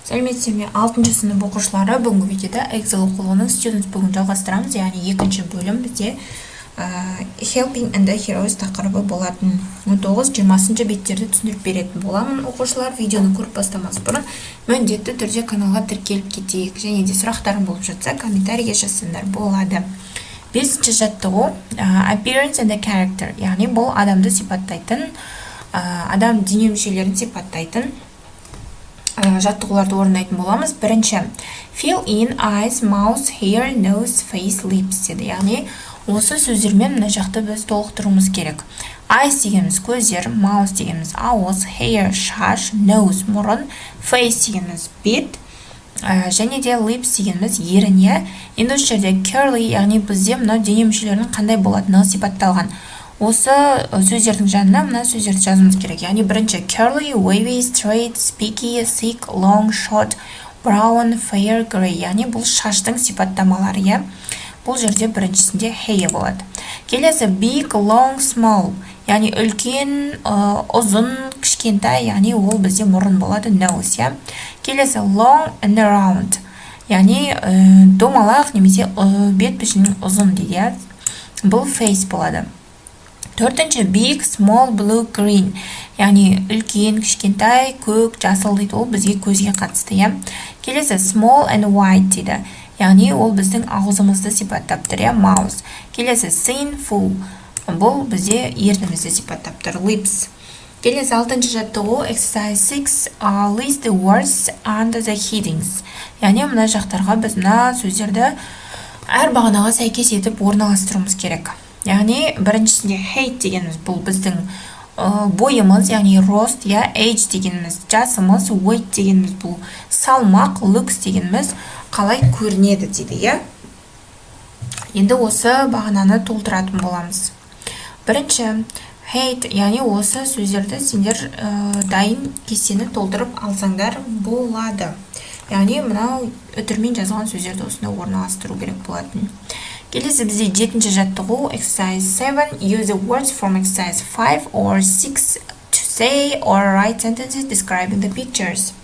Сәлеметсіздер ме? 6-шы сынып оқушылары, бүгінгі видеода Excel оқулығының Students бүгін жалғастырамыз, яғни екінші бөлім бізде Helping and the Heroes тақырыбы болатын. 19-20 беттерді түсіндіріп беретін боламын. Оқушылар видеоны көріп бастамас бұрын міндетті түрде каналға тіркеліп кетейік, және де сұрақтарың болып жатса комментарийге жазсаңдар болады. 5-ші жаттығу Appearance and the Character, яғни бұл адамды сипаттайтын, адам дене мүшелерін сипаттайтын жаттығуларды орындайтын боламыз. Бірінші, fill in eyes, mouth, hair, nose, face, lips деді. Яғни осы сөздермен мына жақты біз толықтыруымыз керек. Eyes дегеніміз көздер, mouth дегеніміз ауыз, hair шаш, nose мұрын, face дегеніміз бет, және де lips дегеніміз ерін. Енді осы жерде curly, яғни бізде мынау дене мүшелерінің қандай болатындығы сипатталған. Осы сөздердің жанына мына сөздерді жазуымыз керек. Яғни бірінші curly, wavy, straight, spiky, thick, long, short, brown, fair, gray. Яғни бұл шаштың сипаттамалары. Бұл жерде біріншісінде hair болады. Келесі big, long, small. Яғни үлкен, ұзын, кішкентай, яғни ол бізде мұрын болады, nose. Келесі long and round. Яғни домалақ немесе бет пішінінің ұзын дейді. Бұл face болады. Төртінші big, small, blue, green. Яғни үлкен, кішкентай, көк, жасыл дейді. Ол бізге көзге қатысты. Келесі small and white дейді. Яғни ол біздің ауызымызды сипаттап тұр. Mouth. Келесі thin, full. Бұл бізде ернімізді сипаттап тұр. Lips. Келесі 6-шы жаттығу exercise 6 list the words under the headings. Яғни мына жақтарға біз мына сөздерді әр бағанаға сәйкес етіп орналастыруымыз керек. Яғни біріншісінде height дегеніміз бұл біздің бойымыз, яғни рост, age дегеніміз жасымыз, weight дегеніміз бұл салмақ, looks дегеніміз қалай көрінеді дейді. Енді осы бағананы толтыратын боламыз. Бірінші height, яғни осы сөздерді сендер дайын кестені толтырып алсаңдар болады. Яғни мынау үтірмен жазған сөздерді осында орналастыру керек болатын. Келесі бізде 7-ші жаттығу exercise 7 use the words from exercise 5 or 6 to say or write sentences describing the pictures.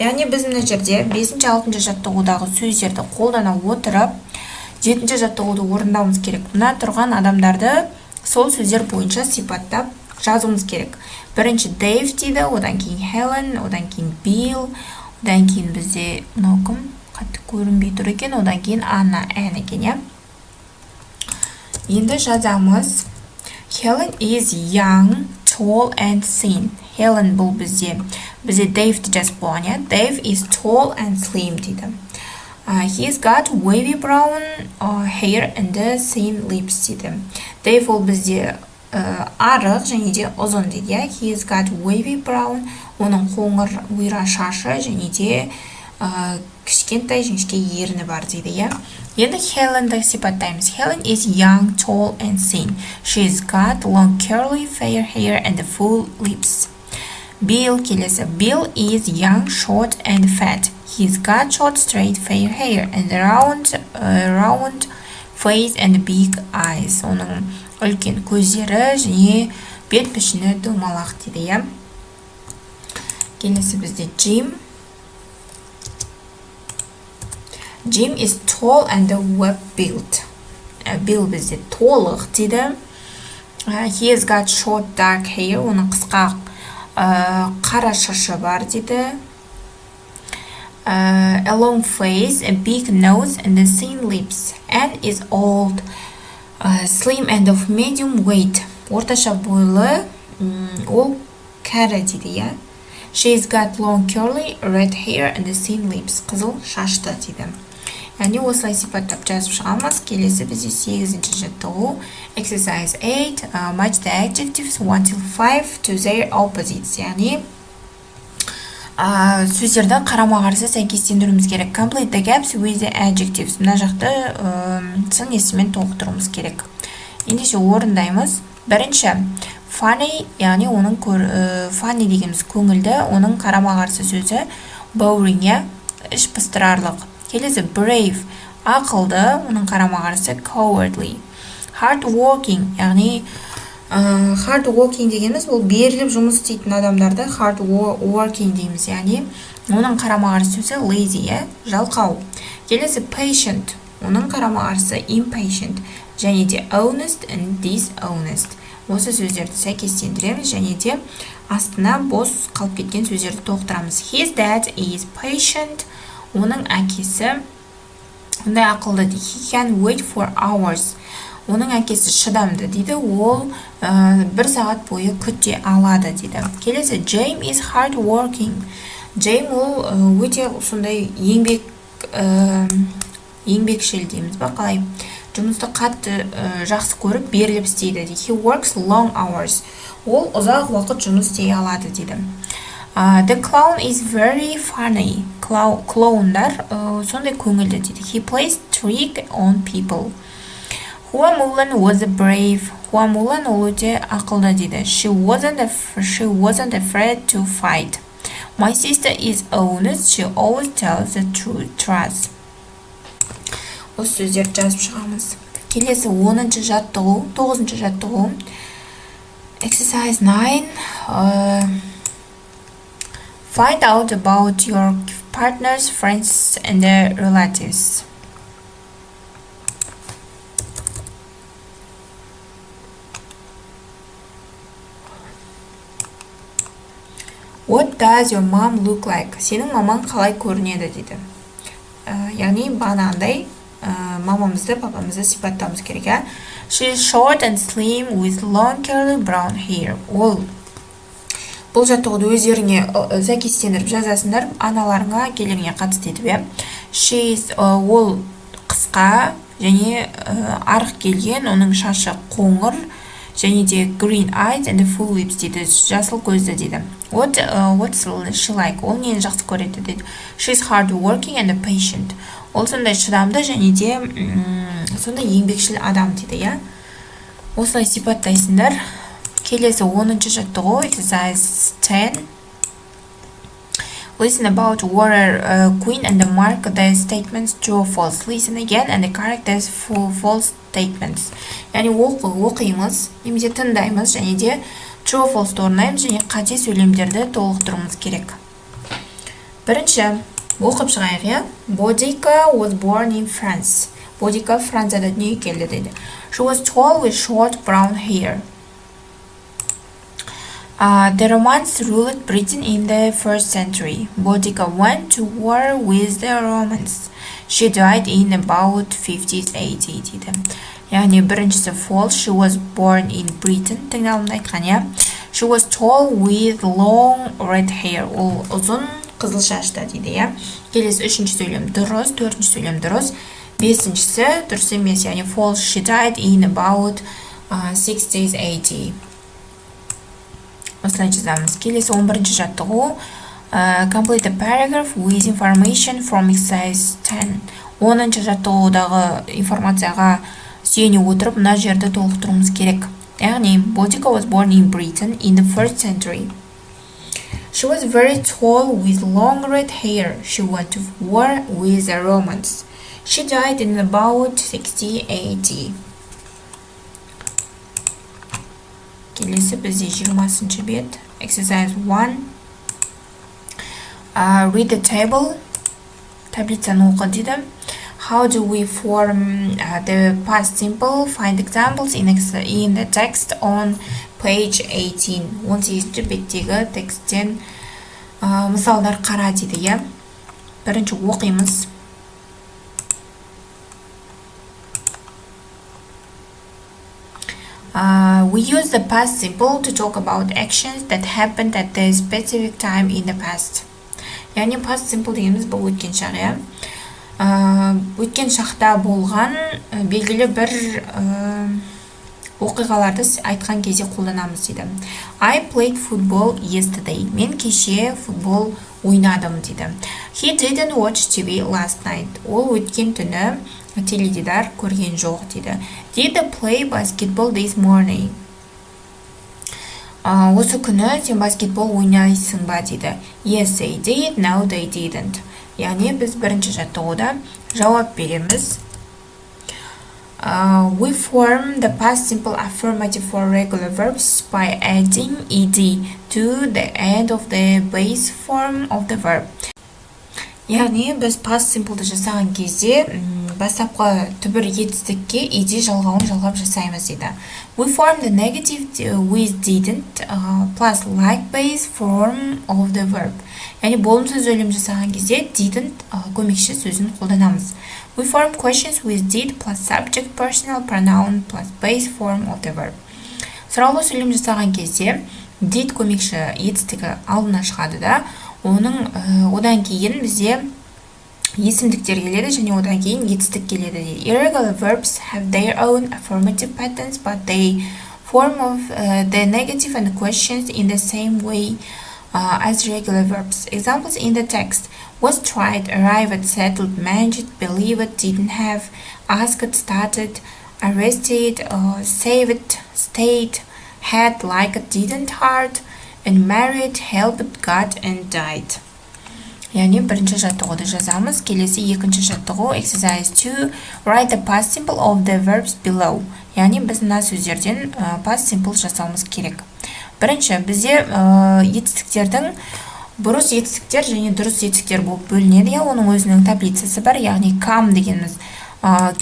Яғни біз мына жерде 5-ші 6-ші жаттығудағы сөздерді қолдана отырып 7-ші жаттығуды орындауымыз керек. Мына тұрған адамдарды сол сөздер бойынша сипаттап жазуымыз керек. Бірінші Dave дейді, одан кейін Helen, одан кейін Bill, одан кейін бізде мынау кім қатты көрінбей тұр екен, одан кейін Anna, Anne екен. Енді жазамыз. Helen is young, tall and thin. Helen бұл бізде Dave'ді жазып болған. Dave is tall and slim дейді. He's got wavy brown hair and thin lips дейді. Dave ол бізде арық және де ұзын дейді. He's got wavy brown, оның қоңыр бұйра шашы және де кішкентай жіңішке ерні бар дейді. Енді Helen'ді сипаттаймыз. Helen is young, tall and thin. She's got long curly fair hair and full lips. Bill келесі. Bill is young, short and fat. He's got short, straight, fair hair and round face and big eyes. Оның үлкен көздері және бет пішіні домалақ дейді. Келесі бізде Jim. Jim is tall and well-built. Bill бізде толық дейді. He has got short dark hair. Оның қысқа қара шашы бар дейді. A long face, a big nose and a thin lips. Anne is old, slim and of medium weight. Орташа бойлы, ол кәрі дейді. She's got long curly red hair and a thin lips. Қызыл шашты дейді. Яғни осылай сипаттап жазып шығамыз. Келесі бізде 8-ші жаттығу exercise 8 match the adjectives 1 till 5 to their opposites. Яғни сөздерді қарама-қарсы сәйкестендіруіміз керек. Complete the gaps with the adjectives. Мына жақты сын есіммен толықтыруымыз керек. Ендеше орындаймыз. Бірінші funny, яғни оның funny дегеніміз көңілді, оның қарама-қарсы сөзі boring, іш пыстырарлық. Келесі brave, ақылды, оның қарама-қарсы cowardly. Hard working, яғни hard working дегеніміз ол беріліп жұмыс істейтін адамдарды hard working дейміз, яғни оның қарама-қарсы сөзі lazy, жалқау. Келесі patient, оның қарама-қарсы impatient, және де honest and dishonest. Осы сөздерді сәйкестендіреміз және де астына бос қалып кеткен сөздерді толықтырамыз. His dad is patient, оның әкесі ондай ақылды дейді. He can wait for hours. Оның әкесі шыдамды дейді, ол 1 сағат бойы күте алады дейді. Келесі, James is hard working. James ол өте сондай еңбекшіл дейміз ба, қалай? Жұмысты қатты жақсы көріп беріліп істейді. He works long hours. Ол ұзақ уақыт жұмыс істей алады дейді. The clown is very funny. Клоундар сондай көңілді дейді. He plays trick on people. Hua Mulan was brave. Hua Mulan ол өте ақылды дейді. She wasn't afraid to fight. My sister is honest. She always tells the truth. Осы сөздерді жазып шығамыз. Келесі 10-шы жаттығу, 9-шы жаттығу. Exercise 9. Find out about your partners, friends, and their relatives. What does your mom look like? Сенің мамаң қалай көрінеді дейді. Яғни бағанағындай мамамызды, папамызды сипаттауымыз керек. She is short and slim with long curly brown hair. Ол бұл жаттығуды өздеріңе сәйкестендіріп жазасыңдар, аналарыңа, әкелеріңе қатысты етіп. She is ол қысқа және арық келген, оның шашы қоңыр және де green eyes and full lips дейді, жасыл көзді дейді. What's she like? Ол нені жақсы көреді дейді. She is hard working and patient. Ол сондай шыдамды және де сондай еңбекшіл адам дейді, осылай сипаттайсыңдар. Келесі 10-шы жаттығу, exercise 10. Listen about water queen and mark the statements true or false. Listen again and the characters for false statements. Яғни оқимыз, немесе тыңдаймыз және де true or false орнаймыз және қате сөйлемдерді толықтыруымыз керек. Бірінші, оқып шығайық. Бодика was born in France. Бодика Францияда дүниеге келді дейді. She was tall with short brown hair. The Romans ruled Britain in the 1st century. Boudica went to war with the Romans. She died in about 50s AD дейді. Яғни біріншісі false. She was born in Britain. Тыңдалымды айтқан, She was tall with long red hair. Ол ұзын қызыл шашты дейді. Келесі 3-ші сөйлем дұрыс, 4-ші сөйлем дұрыс. 5-шісі дұрыс емес, яғни false. She died in about 60s AD. Осылай жазамыз. Келесі 11-ші жаттығу. Complete a paragraph with information from exercise 10. 10-ші жаттығудағы информацияға сүйене отырып, мына жерді толықтыруымыз керек. Яғни, Boudica was born in Britain in the 1st century. She was very tall with long red hair. She went to war with the Romans. She died in about 60 AD. Келесі бізде 20-шы бет. Exercise 1. Read the table. Таблицаны оқы дейді. How do we form the past simple? Find examples in the text on page 18. 18-ші беттегі тексттен мысалдар қара дейді. Бірінші оқимыз. We use the past simple to talk about actions that happened at the specific time in the past. Яғни past simple дегеніміз бұл өткен шақ. Өткен шақта болған белгілі бір оқиғаларды айтқан кезде қолданамыз дейді. I played football yesterday. Мен кеше футбол ойнадым дейді. He didn't watch TV last night. Ол өткен түні теледидар көрген жоқ дейді. Did they play basketball this morning? Осы күні сен баскетбол ойнайсың ба дейді. Yes, they did. No, they didn't. Яғни біз бірінші жаттығуда жауап береміз. We form the past simple affirmative for regular verbs by adding ed to the end of the base form of the verb. Яғни біз past simple'ды жасаған кезде бастапқы түбір етістікке ed жалғауын жалғап жасаймыз дейді. We form the negative with didn't plus like base form of the verb. Яғни болымсыз сөйлем жасаған кезде didn't көмекші сөзін қолданамыз. We form questions with did plus subject personal pronoun plus base form of the verb. Сұраулы сөйлем жасаған кезде did көмекші етістігі алдына шығады да, одан кейін бізде есімдіктер келеді және одан кейін етістік келеді дейді. Irregular verbs have their own affirmative patterns, but they form of the negative and questions in the same way as regular verbs. Examples in the text: was, tried, arrived, settled, managed, believed, didn't have, asked, started, arrested, saved, stayed, had, liked, didn't, hard, and married, helped, got, and died. Яғни бірінші жаттығуды жазамыз. Келесі екінші жаттығу exercise 2. Write the past simple of the verbs below. Яғни біз мына сөздерден past simple жасауымыз керек. Бірінші, бізде етістіктердің бұрыс етістіктер және дұрыс етістіктер болып бөлінеді. Оның өзінің таблицасы бар. Яғни come дегеніміз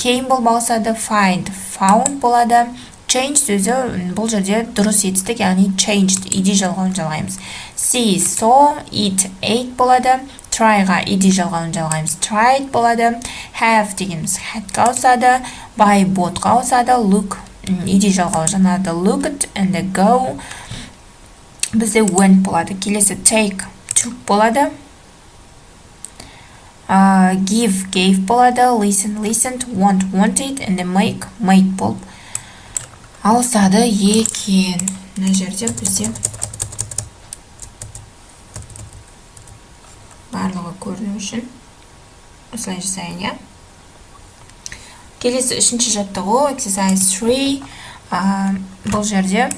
came болса да, find, found болады. Change сөзі бұл жерде дұрыс етістік, яғни changed, ed жалғауын жалғаймыз. See, saw, eat, ate болады. Tryға ed жалғауын жалғаймыз. Tried болады. Have дегеніміз hadқа ауысады. Buy, boughtқа ауысады. Look, ed жалғауы жанады. Looked and go бізде went болады. Келесі take, took болады. Give, gave болады. Listen, listened. Want, wanted. And make, made болып ауысады екен. Мына жерде бізде барлығы көріну үшін осылай жасайын, иә. Келесі үшінші жаттығу exercise 3. Бұл жерде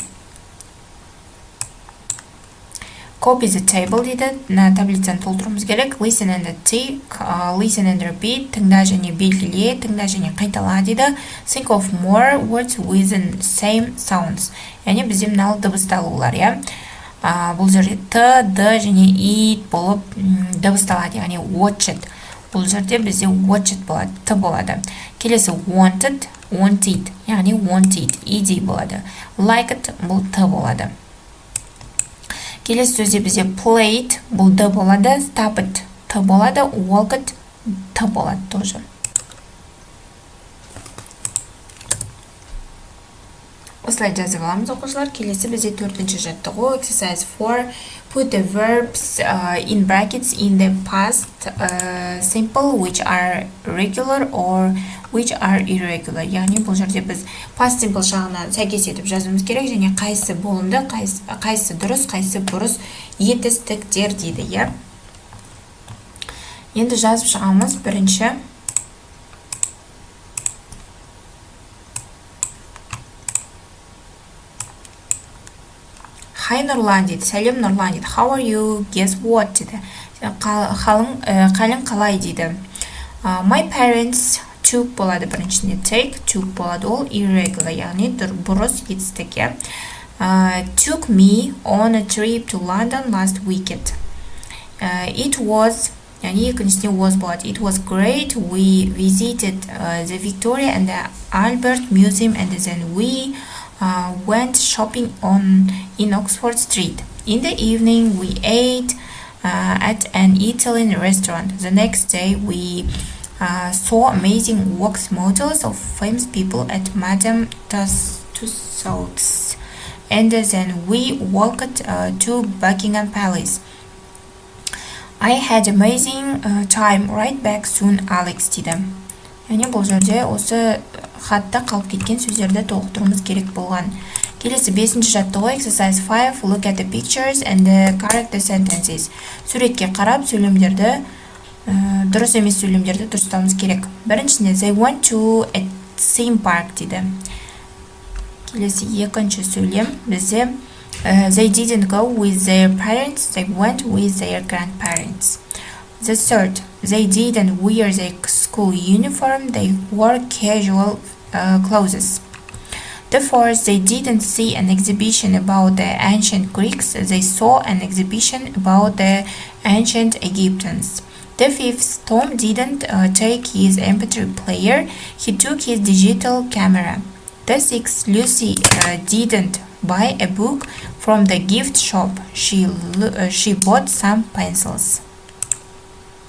copy the table дейді. Таблицаны толтыруымыз керек. Listen and tick, listen and repeat, тыңда және белгіле, тыңда және қайтала дейді. Think of more words with the same sounds. Яғни бізде мынау дыбысталулар, иә. Бұл жерде т, д және ит болып дыбысталады, яғни watched. Бұл жерде бізде watched болады, т болады. Келесі wanted, wanted, яғни wanted, ed болады. Liked бұл т болады. Келесі сөзде бізде played, бұл д болады. Stopped, т болады. Walked, т болады тоже. Осылай жазып аламыз, оқушылар. Келесі бізде төртінші жаттығу exercise 4. Put the verbs in brackets in the past simple which are regular or which are irregular. Яғни бұл жерде біз past simple жағына сәйкес етіп жазуымыз керек және қайсы болымды, қайсы дұрыс, қайсы бұрыс етістіктер дейді, иә. Енді жазып шығамыз. Бірінші Hi Нұрлан дейді. Сәлем Нұрлан дейді. How are you? Guess what дейді. Қалың қалай дейді. My parents took болады біріншінде. Take, took болады. Ол irregular, яғни бұрыс етістік, иә. Took me on a trip to London last weekend. It was, яғни екіншісінде was болады. It was great. We visited the Victoria and the Albert Museum and then we went shopping in Oxford Street. In the evening, we ate at an Italian restaurant. The next day, we saw amazing wax models of famous people at Madame Tussauds. And then we walked to Buckingham Palace. I had amazing time. Right back soon, Alex дейді. Яғни бұл жерде осы хатта қалып кеткен сөздерді толықтыруымыз керек болған. Келесі бесінші жаттығу exercise 5. Look at the pictures and correct the sentences. Суретке қарап сөйлемдерді, дұрыс емес сөйлемдерді дұрыстауымыз керек. Біріншісінде they went to a theme park дейді. Келесі екінші сөйлем бізде they didn't go with their parents, they went with their grandparents. The third, they didn't wear their school uniform, they wore casual clothes. The fourth, they didn't see an exhibition about the ancient Greeks, they saw an exhibition about the ancient Egyptians. The fifth, Tom didn't take his MP3 player, he took his digital camera. The sixth, Lucy didn't buy a book from the gift shop, she bought some pencils.